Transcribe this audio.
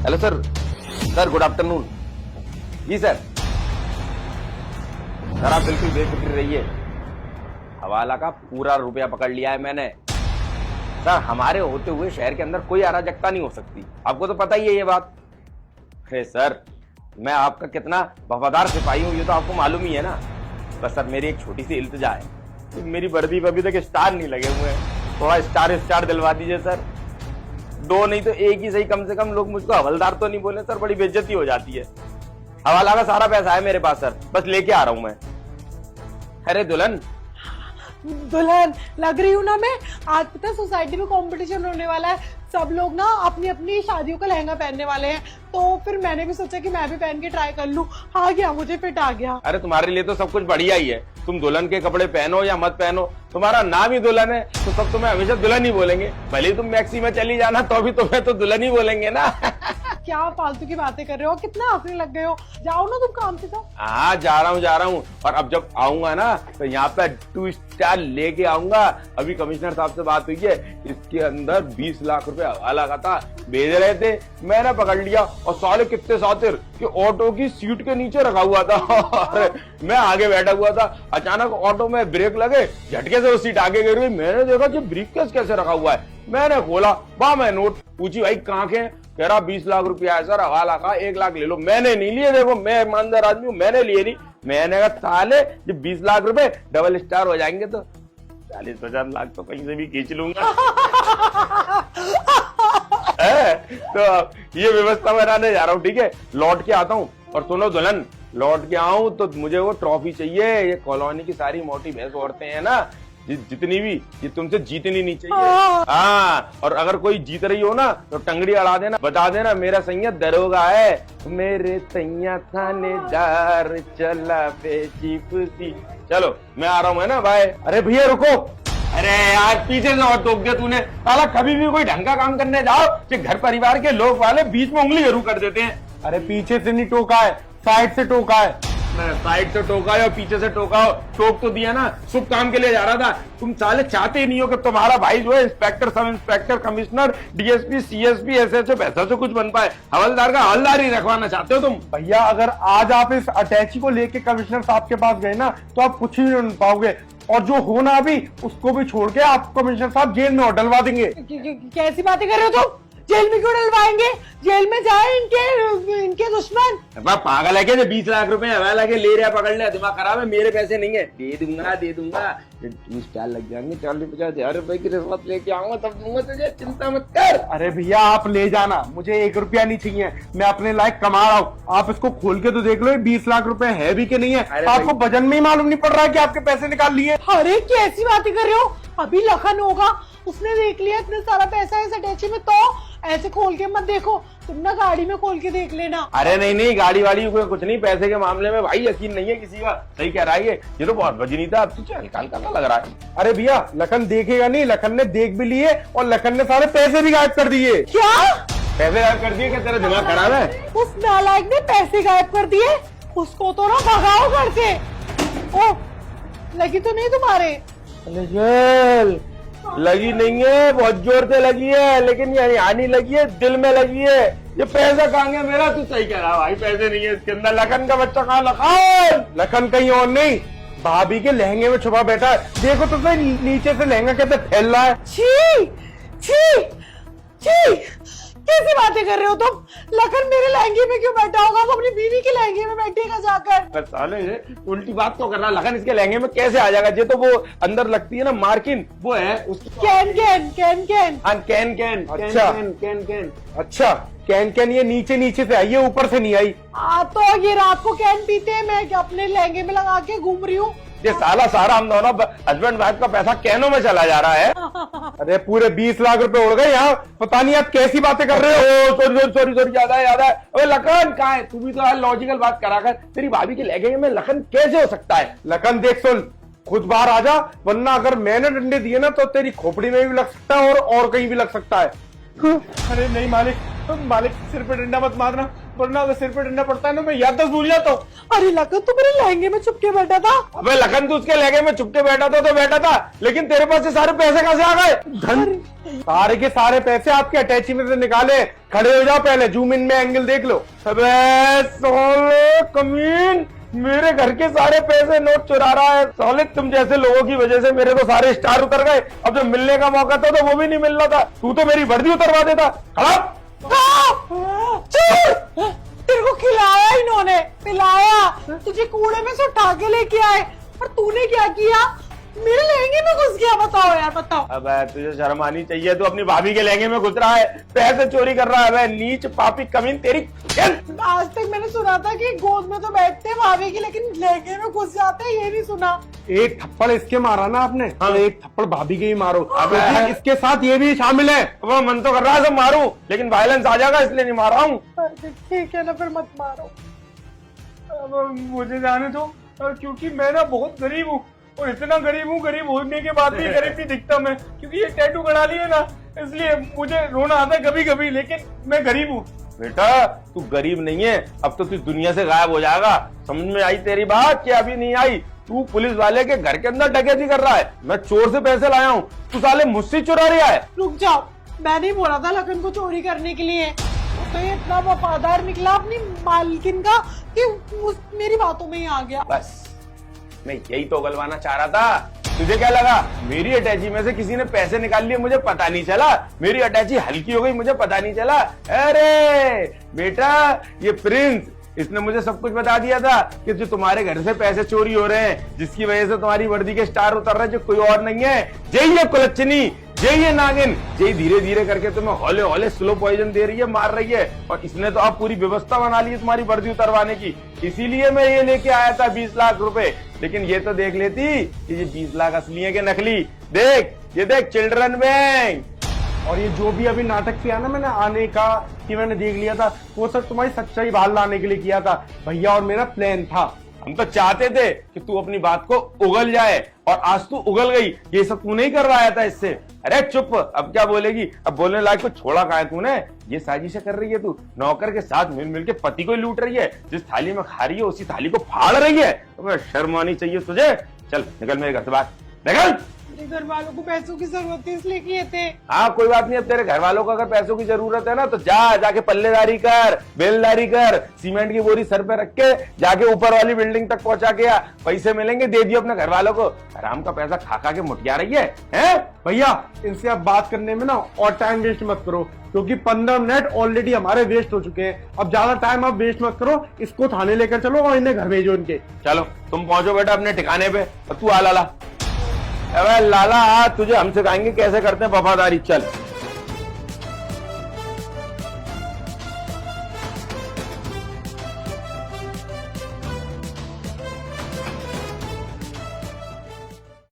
Hello sir. Sir good afternoon. जी sir. Sir आप बिल्कुल बेफिक्र रहिए, हवाला का पूरा रुपया पकड़ लिया है मैंने। सर हमारे होते हुए शहर के अंदर कोई अराजकता नहीं हो सकती, आपको तो पता ही है ये बात। अरे सर मैं आपका कितना वफादार सिपाही हूँ ये तो आपको मालूम ही है ना। बस सर मेरी एक छोटी सी इल्तिजा है, तो मेरी वर्दी पर अभी तक स्टार नहीं लगे हुए हैं, थोड़ा स्टार दिलवा दीजिए सर। दो नहीं तो एक ही सही, कम से कम लोग मुझको हवलदार तो नहीं बोले सर, बड़ी बेइज्जती हो जाती है। हवाला का सारा पैसा है मेरे पास सर, बस लेके आ रहा हूं मैं। अरे दुल्हन लग रही हूँ ना मैं। आज पता है सोसाइटी में कंपटीशन होने वाला है, सब लोग ना अपनी अपनी शादियों का लहंगा पहनने वाले हैं, तो फिर मैंने भी सोचा कि मैं भी पहन के ट्राई कर लूं। आ गया, मुझे फिट आ गया। अरे तुम्हारे लिए तो सब कुछ बढ़िया ही है, तुम दुल्हन के कपड़े पहनो या मत पहनो, तुम्हारा नाम ही दुल्हन है तो सब तुम्हें हमेशा दुल्हन ही बोलेंगे। भले ही तुम मैक्सी में चली जाना तो भी तुम्हें तो दुल्हन ही बोलेंगे ना। क्या फालतू की बातें कर रहे हो, कितना हंसने लग गए हो। जाओ ना तुम काम से जाओ। हाँ जा रहा हूँ। और अब जब आऊंगा ना तो यहाँ पे 2 स्टार लेके आऊंगा। अभी कमिश्नर साहब से बात हुई है, इसके अंदर 20 लाख रुपए हवाला का था, भेज रहे थे, मैंने पकड़ लिया। और साले कितने सातिर कि ऑटो की सीट के नीचे रखा हुआ था। अरे मैं आगे बैठा हुआ था, अचानक ऑटो में ब्रेक लगे, झटके से वो सीट आगे गिर गई। मैंने देखा कि ब्रीफकेस कैसे रखा हुआ है, मैंने खोला, वाह मैं नोट पूछी, भाई कहाँ के? कह रहा 20 लाख रुपया है सर हवाला का, 1 लाख ले लो। मैंने नहीं लिए, देखो मैं ईमानदार आदमी हूँ, मैंने लिए नहीं। मैंने कहा साले जब 20 लाख रुपए डबल स्टार हो जाएंगे तो 40-50 लाख तो कहीं से भी खींच लूंगा। तो ये व्यवस्था बनाने जा रहा हूँ, ठीक है? लौट के आता हूँ। और सुनो दुल्हन, लौट के आऊं तो मुझे वो ट्रॉफी चाहिए। ये कॉलोनी की सारी मोटी भैंस औरतें हैं ना, जितनी भी, ये तुमसे जीतनी नहीं चाहिए। हाँ, और अगर कोई जीत रही हो ना तो टंगड़ी अड़ा देना, बता देना मेरा सैया दरोगा है, मेरे सैया थानेदार चला पे जीपती। चलो मैं आ रहा हूँ, है ना, बाय। अरे भैया रुको। अरे यार पीछे से और टोक दिया तूने। साला कभी भी कोई ढंग का काम करने जाओ कि घर परिवार के लोग वाले बीच में उंगली जरूर कर देते हैं। अरे पीछे से नहीं टोका है, साइड से टोका है। साइड से टोका है और पीछे से टोका हो, टोक तो दिया ना, शुभ काम के लिए जा रहा था। तुम साले चाहते ही नहीं हो कि तुम्हारा भाई जो है inspector, sub inspector, commissioner, DSP, CSP, SHO ऐसा से कुछ बन पाए। हवलदार का हवलदार ही रखवाना चाहते हो तुम। भैया अगर आज आप इस अटैची को लेके कमिश्नर साहब के पास गए ना तो आप कुछ ही नहीं बन पाओगे, और जो होना अभी उसको भी छोड़ के आप कमिश्नर साहब जेल में और डलवा देंगे। कैसी बातें कर रहे हो तुम? जेल में क्यों डलवाएंगे? जेल में जाए इनके दुश्मन। पागल है क्या जो 20 लाख रुपए हवाला के ले रहा, पकड़ लिया, दिमाग खराब है? मेरे पैसे नहीं है, दे दूंगा। 20 स्टार लग जाएंगे, 40-50 हजार रुपए की रिश्वत लेके आऊंगा तब दूंगा तुझे, चिंता मत कर। अरे भैया आप ले जाना, मुझे 1 रुपया नहीं चाहिए, मैं अपने लायक कमा रहा हूँ। आप इसको खोल के तो देख लो, 20 लाख रुपए है भी कि नहीं है। आपको वजन में ही मालूम नहीं पड़ रहा है कि आपके पैसे निकाल लिए। अरे कैसी बातें कर रहे हो? अभी लखन होगा, उसने देख लिया इतना सारा पैसा है इस अटैची में, तो ऐसे खोल के मत देखो, तुम ना गाड़ी में खोल के देख लेना। अरे नहीं, गाड़ी वाड़ी कुछ नहीं, पैसे के मामले में भाई यकीन नहीं है किसी का। सही कह रहा है ये तो बहुत वजनी था, अब तो हल्का लग रहा है। अरे भैया लखन देखेगा नहीं, लखन ने देख भी लिए और लखन ने सारे पैसे भी गायब कर दिए। क्या पैसे गायब कर दिए? क्या तेरा दिमाग खराब है? उस नालायक ने पैसे गायब कर दिए? उसको तो ना भगाओ घर से। ओ लगी तो नहीं तुम्हारे? लगी नहीं है, बहुत जोर से लगी है, लेकिन ये आनी लगी है, दिल में लगी है। ये पैसा कहाँ गया मेरा? तू सही कह रहा भाई, पैसे नहीं है इसके अंदर। लखन का बच्चा कहाँ? लखन कहीं और नहीं, भाभी के लहंगे में छुपा बैठा है। देखो तो सही, नीचे से लहंगा कैसे फैल रहा है। छी छी छी, कैसी बातें कर रहे हो तुम? लखन मेरे लहंगे में क्यों बैठा होगा? वो अपनी बीवी के लहंगे में बैठेगा जाकर। साले उल्टी बात तो कर रहा। लखन इसके लहंगे में कैसे आ जाएगा? ये तो वो अंदर लगती है ना मार्किन, वो है उसकी। कैन। अच्छा कैन ये नीचे से आई है, ऊपर से नहीं आई। तो ये रात को कैन पीते हैं, मैं अपने लहंगे में लगा के घूम रही हूँ। ये सारा हम दोनों हस्बैंड वाइफ का पैसा कैनों में चला जा रहा है। अरे पूरे 20 लाख रुपए उड़ गए यहाँ, पता नहीं आप कैसी बातें कर रहे हो। सॉरी याद है। अबे लखन कहाँ है? तू भी तो लॉजिकल बात करा कर। तेरी भाभी के लहंगे में लखन कैसे हो सकता है? लखन देख सुन, खुद बाहर आ जा, वरना अगर मैंने डंडे दिए ना तो तेरी खोपड़ी में भी लग सकता है और कहीं भी लग सकता है। अरे नहीं मालिक, सिर पे डंडा मत मारना। वरना अगर सिर पे डंडा पड़ता है ना मैं याददाश्त भूल जाता हूँ। अरे लखन तू मेरे लहंगे में चुपके बैठा था। अबे लखन, तू उसके लहंगे में चुपके बैठा था तो बैठा था, लेकिन तेरे पास से सारे पैसे कहां से आ गए? धन सारे के सारे पैसे आपके अटैची में से निकाले। खड़े हो जाओ, पहले जूम इन में एंगल देख लो। अबे साले कमीन, मेरे घर के सारे पैसे नोट चुरा रहा है साले। तुम जैसे लोगों की वजह से मेरे तो सारे स्टार उतर गए। अब जब मिलने का मौका था तो वो भी नहीं मिल रहा था। तू तो मेरी वर्दी उतरवा देता। खड़ा तेरे को खिलाया इन्होंने, पिलाया, तुझे कूड़े में से उठा के लेके आए, और तूने क्या किया? मेरे लहंगे में घुस गया। बताओ यार, बताओ। अबे तुझे शर्म आनी चाहिए, तू अपनी भाभी के लहंगे में घुस रहा है, पैसे चोरी कर रहा है। अबे नीच पापी कमीन तेरी। आज तक मैंने सुना था कि गोद में तो बैठते हैं भाभी की, लेकिन लहंगे में घुस जाते हैं, ये नहीं सुना। एक थप्पड़ इसके मारा ना आपने, हाँ। तो एक थप्पड़ भाभी के ही मारो। अबे क्योंकि इसके साथ ये भी शामिल है। वो मन तो कर रहा है सब मारूं, लेकिन वायलेंस आ जाएगा इसलिए नहीं मार रहा हूँ। ठीक है ना, फिर मत मारो। अब मुझे जाने दो, क्योंकि मैं ना बहुत गरीब हूँ, और इतना गरीब हूँ, गरीब होने के बाद भी गरीब नहीं दिखता मैं, क्योंकि ये टैटू बना लिए ना, इसलिए मुझे रोना आता है कभी कभी, लेकिन मैं गरीब हूँ। बेटा तू गरीब नहीं है, अब तो तू दुनिया से गायब हो जाएगा। समझ में आई तेरी बात कि अभी नहीं आई? तू पुलिस वाले के घर के अंदर डकैती कर रहा है, मैं चोर से पैसे लाया हूँ, तू साले मुझसे चुरा रहा है। रुक जाओ, मैं नहीं बोला था लखन को चोरी करने के लिए। तो ये इतना वफादार निकला अपनी मालकिन का कि मेरी बातों में ही आ गया। बस मैं यही तो उगलवाना चाह रहा था। तुझे क्या लगा मेरी अटैची में से किसी ने पैसे निकाल लिए, मुझे पता नहीं चला? मेरी अटैची हल्की हो गई, मुझे पता नहीं चला? अरे बेटा, ये प्रिंस, इसने मुझे सब कुछ बता दिया था कि जो तुम्हारे घर से पैसे चोरी हो रहे हैं, जिसकी वजह से तुम्हारी वर्दी के स्टार उतर रहे हैं, जो कोई और नहीं है, जय ये कुलच्छनी, जय ये नागिन, जय धीरे धीरे करके तुम्हें हौले हौले स्लो पॉइजन दे रही है, मार रही है। और इसने तो आप पूरी व्यवस्था बना ली है तुम्हारी वर्दी उतरवाने की। इसीलिए मैं ये लेके आया था 20 लाख रुपए। लेकिन ये तो देख लेती कि ये 20 लाख असली है कि नकली। देख, ये देख, चिल्ड्रन बैंक। और ये जो भी अभी नाटक किया ना मैंने आने का, कि मैंने देख लिया था, वो सब तुम्हारी सच्चाई बाहर लाने के लिए किया था भैया, और मेरा प्लान था। हम तो चाहते थे कि तू अपनी बात को उगल जाए, और आज तू उगल गई। ये सब तू नहीं करवाया था इससे। अरे चुप, अब क्या बोलेगी? अब बोलने लायक को छोड़ा कहाँ है तूने? ये साजिशें कर रही है तू, नौकर के साथ मिल के पति को लूट रही है। जिस थाली में खा रही है उसी थाली को फाड़ रही है। तो शर्म आनी चाहिए तुझे। चल निकल मेरे घर से बाहर, निकल। मेरे घर वालों को पैसों की जरूरत थी इसलिए किए थे। हाँ कोई बात नहीं, अब तेरे घर वालों को अगर पैसों की जरूरत है ना तो जाके पल्लेदारी कर, बेलदारी कर, सीमेंट की बोरी सर पे रख के जाके ऊपर वाली बिल्डिंग तक पहुंचा के आ। पैसे मिलेंगे, दे दियो अपने घर वालों को। आराम का पैसा खा के मुठिया रही है, हैं? भैया इनसे आप बात करने में ना और टाइम वेस्ट मत करो, क्योंकि 15 मिनट ऑलरेडी हमारे वेस्ट हो चुके हैं। अब ज्यादा टाइम आप वेस्ट मत करो, इसको थाने लेकर चलो और इन्हें घर भेजो इनके। चलो तुम पहुंचो बेटा अपने ठिकाने पे, और तू आ लाला। अबे लाला, तुझे हम सिखाएंगे कैसे करते हैं वफादारी। चल।